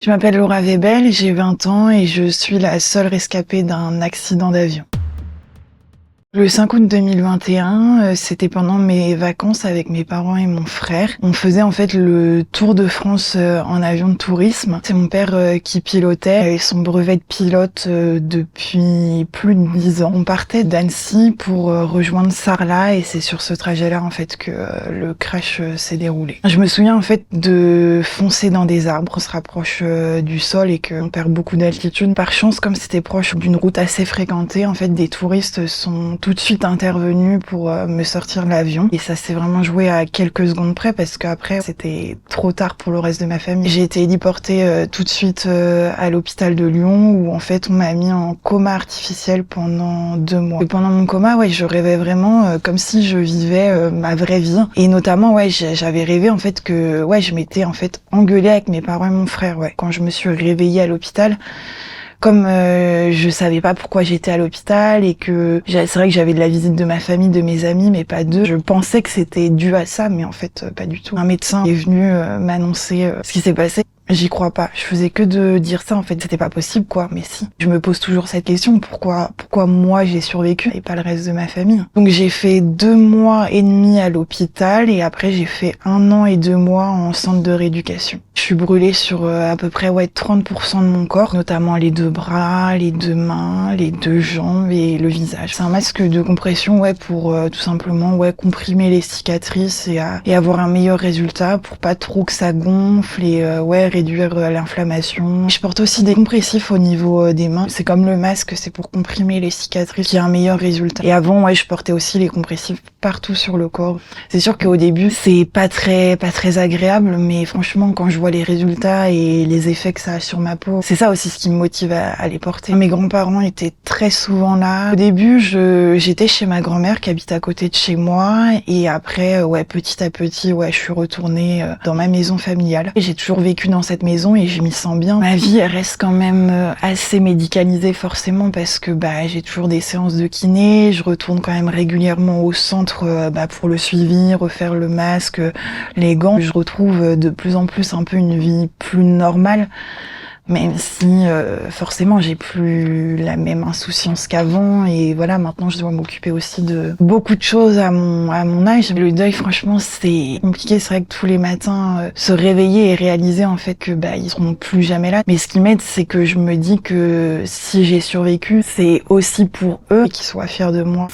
Je m'appelle Laura Webel, j'ai 20 ans et je suis la seule rescapée d'un accident d'avion. Le 5 août 2021, c'était pendant mes vacances avec mes parents et mon frère. On faisait en fait le tour de France en avion de tourisme. C'est mon père qui pilotait et son brevet de pilote depuis plus de 10 ans. On partait d'Annecy pour rejoindre Sarlat et c'est sur ce trajet-là en fait que le crash s'est déroulé. Je me souviens en fait de foncer dans des arbres, on se rapproche du sol et qu'on perd beaucoup d'altitude. Par chance, comme c'était proche d'une route assez fréquentée, en fait des touristes sont tout de suite intervenu pour me sortir de l'avion et ça s'est vraiment joué à quelques secondes près parce qu'après c'était trop tard pour le reste de ma famille. J'ai été héliportée tout de suite à l'hôpital de Lyon où en fait on m'a mis en coma artificiel pendant 2 mois. Et pendant mon coma, je rêvais vraiment comme si je vivais ma vraie vie et notamment j'avais rêvé en fait que je m'étais en fait engueulée avec mes parents et mon frère quand je me suis réveillée à l'hôpital. Comme je savais pas pourquoi j'étais à l'hôpital et que c'est vrai que j'avais de la visite de ma famille, de mes amis, mais pas d'eux. Je pensais que c'était dû à ça, mais en fait pas du tout. Un médecin est venu m'annoncer ce qui s'est passé. J'y crois pas. Je faisais que de dire ça, en fait. C'était pas possible, mais si. Je me pose toujours cette question. Pourquoi moi j'ai survécu et pas le reste de ma famille? Donc j'ai fait 2 mois et demi à l'hôpital et après j'ai fait 1 an et 2 mois en centre de rééducation. Je suis brûlée sur à peu près 30% de mon corps, notamment les 2 bras, les 2 mains, les 2 jambes et le visage. C'est un masque de compression, pour tout simplement comprimer les cicatrices et avoir un meilleur résultat pour pas trop que ça gonfle et réduire l'inflammation. Je porte aussi des compressifs au niveau des mains. C'est comme le masque, c'est pour comprimer les cicatrices, qui a un meilleur résultat. Et avant, je portais aussi les compressifs partout sur le corps. C'est sûr qu'au début, c'est pas très agréable, mais franchement, quand je vois les résultats et les effets que ça a sur ma peau, c'est ça aussi ce qui me motive à les porter. Mes grands-parents étaient très souvent là. Au début, j'étais chez ma grand-mère qui habite à côté de chez moi, et après, petit à petit, je suis retournée dans ma maison familiale. J'ai toujours vécu dans cette maison et je m'y sens bien. Ma vie, elle reste quand même assez médicalisée forcément parce que j'ai toujours des séances de kiné, je retourne quand même régulièrement au centre pour le suivi, refaire le masque, les gants. Je retrouve de plus en plus un peu une vie plus normale. Même si forcément j'ai plus la même insouciance qu'avant et maintenant je dois m'occuper aussi de beaucoup de choses à mon âge. Le deuil, franchement, c'est compliqué. C'est vrai que tous les matins se réveiller et réaliser en fait que ils seront plus jamais là. Mais ce qui m'aide, c'est que je me dis que si j'ai survécu, c'est aussi pour eux, qu'ils soient fiers de moi.